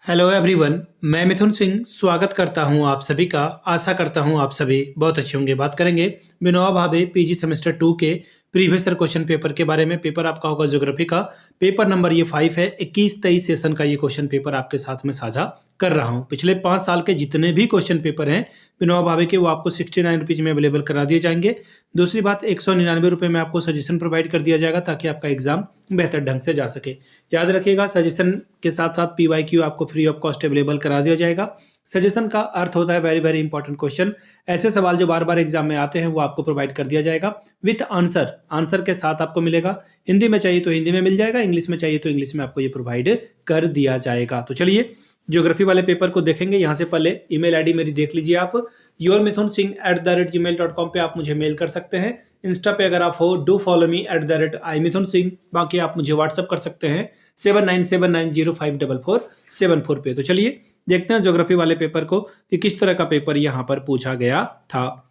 Hello everyone, मैं मिथुन सिंह स्वागत करता हूं आप सभी का। आशा करता हूं आप सभी बहुत अच्छे होंगे। बात करेंगे विनोबा भावे पीजी सेमेस्टर 2 के प्रीवियस ईयर क्वेश्चन पेपर के बारे में। पेपर आपका होगा ज्योग्राफी का। पेपर नंबर ये 5 है। 21-23 सेशन का ये क्वेश्चन पेपर आपके साथ में साझा कर रहा हूं। पिछले 5 साल के जितने भी क्वेश्चन पेपर हैं विनोबा भावे के, वो आपको 69 रुपीज में अवेलेबल करा दिए जाएंगे। दूसरी बात, 199 रुपये में आपको सजेशन प्रोवाइड कर दिया जाएगा ताकि आपका एग्जाम बेहतर ढंग से जा सके। याद रखिएगा, सजेशन के साथ साथ PYQ आपको फ्री ऑफ कॉस्ट अवेलेबल करा दिया जाएगा। सजेशन का अर्थ होता है वेरी वेरी इंपॉर्टेंट क्वेश्चन। ऐसे सवाल जो बार बार एग्जाम में आते हैं वो आपको प्रोवाइड कर दिया जाएगा विथ आंसर। आंसर के साथ आपको मिलेगा। हिंदी में चाहिए तो हिंदी में मिल जाएगा, इंग्लिश में चाहिए तो इंग्लिश में आपको ये प्रोवाइड कर दिया जाएगा। तो चलिए ज्योग्राफी वाले पेपर को देखेंगे। यहाँ से पहले ईमेल आईडी मेरी देख लीजिए आप, yourmithunsingh@gmail.com पे आप मुझे मेल कर सकते हैं। इंस्टा पे अगर आप हो डू फॉलो मी @imithunsingh। बाकी आप मुझे व्हाट्सअप कर सकते हैं 7979054474 पे। तो चलिए देखते हैं ज्योग्राफी वाले पेपर को कि किस तरह का पेपर यहाँ पर पूछा गया था।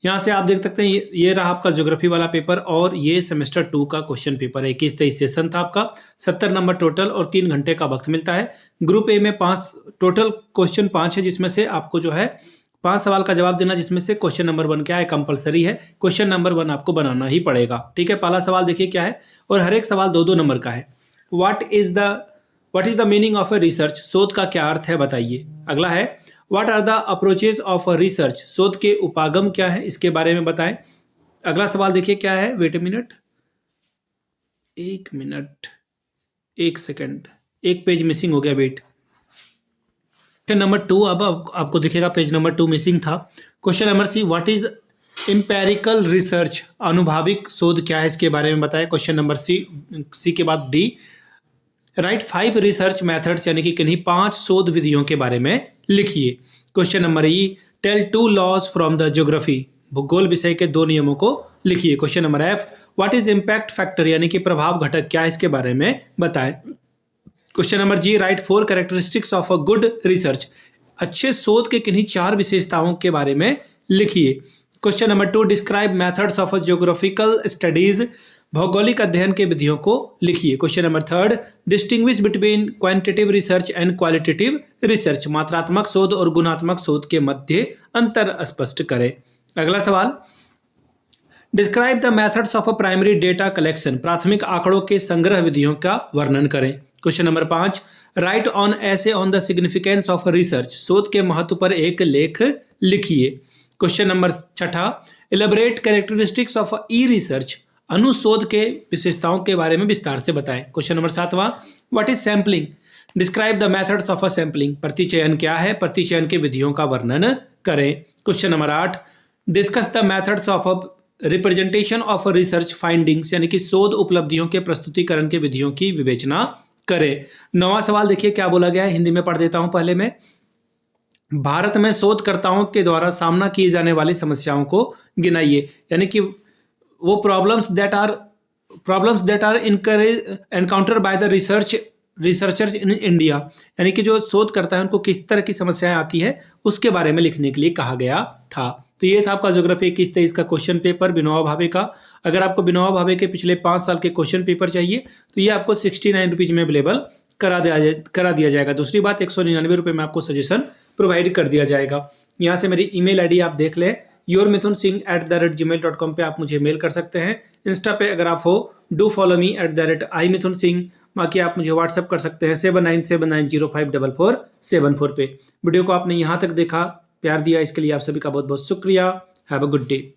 यहाँ से आप देख सकते हैं ये रहा आपका ज्योग्राफी वाला पेपर और ये सेमेस्टर 2 का क्वेश्चन पेपर है। 21-23 सेशन था आपका, 70 नंबर टोटल और 3 घंटे का वक्त मिलता है। ग्रुप ए में 5 टोटल क्वेश्चन 5 है, जिसमें से आपको जो है 5 सवाल का जवाब देना, जिसमें से क्वेश्चन नंबर 1 क्या है, कंपलसरी है। क्वेश्चन नंबर 1 आपको बनाना ही पड़ेगा। ठीक है, पहला सवाल देखिए क्या है, और हर एक सवाल 2-2 नंबर का है। What is the meaning of a research? शोध का क्या अर्थ है बताइए। अगला है what are the approaches of a research? शोध के उपागम क्या है, इसके बारे में बताएं। अगला सवाल देखिए क्या है, वेट एक मिनट 1 सेकंड, एक पेज मिसिंग हो गया, वेट। क्वेश्चन नंबर 2 अब आपको दिखेगा, पेज नंबर 2 मिसिंग था। Question number C, what is empirical research? अनुभाविक शोध क्या है, इसके बारे में बताएं। क्वेश्चन नंबर सी के बाद डी, राइट 5 रिसर्च मेथड्स, यानी कि किन्हीं 5 शोध विधियों के बारे में लिखिए। Question number E, tell 2 laws from the geography, भूगोल विषय के 2 नियमों को लिखिए। Question number F, what is impact factor, यानी कि प्रभाव घटक क्या है, इसके बारे में बताएं। Question number G, write 4 characteristics of a good research, अच्छे शोध के किन्हीं 4 विशेषताओं के बारे में लिखिए। Question number 2, describe methods of a geographical studies, भौगोलिक अध्ययन के विधियों को लिखिए। Question number 3, distinguish between quantitative research and qualitative research, मात्रात्मक शोध और गुणात्मक शोध के मध्य अंतर स्पष्ट करें। अगला सवाल, describe the methods of a primary data collection, प्राथमिक आंकड़ों के संग्रह विधियों का वर्णन करें। Question number 5, write on essay on the significance of research, शोध के महत्व पर एक लेख लिखिए। Question number 6, elaborate characteristics of e research, अनुशोध के विशेषताओं के बारे में विस्तार से बताएं। Question number 7, what is sampling, describe the methods of a sampling, प्रतिचयन क्या है, प्रतिचयन के विधियों का वर्णन करें। Question number 8, discuss the methods of a representation of research findings, यानी कि शोध उपलब्धियों के प्रस्तुतिकरण के विधियों की विवेचना करें। 9वां सवाल देखिए क्या बोला गया है, हिंदी में पढ़ देता हूं पहले में। भारत में शोधकर्ताओं के द्वारा सामना किए जाने वाली समस्याओं को गिनाइए, यानी कि वो problems that are encounter by the researchers in India, यानी कि जो शोध करता है उनको किस तरह की समस्याएं आती है उसके बारे में लिखने के लिए कहा गया था। तो ये था आपका ज्योग्राफी 21-23 का क्वेश्चन पेपर विनोबा भावे का। अगर आपको विनोबा भावे के पिछले 5 साल के क्वेश्चन पेपर चाहिए तो ये आपको 69 रुपीज में अवेलेबल करा दिया जाएगा। दूसरी बात, 199 रुपये में आपको सजेशन प्रोवाइड कर दिया जाएगा। यहाँ से मेरी ईमेल आईडी आप देख लें, yourmithunsingh@gmail.com पे आप मुझे मेल कर सकते हैं। इंस्टा पे अगर आप हो डू फॉलो मी @imithunsingh। बाकी आप मुझे व्हाट्सअप कर सकते हैं 7979054474 पे। वीडियो को आपने यहाँ तक देखा, प्यार दिया, इसके लिए आप सभी का बहुत बहुत शुक्रिया। Have a good day.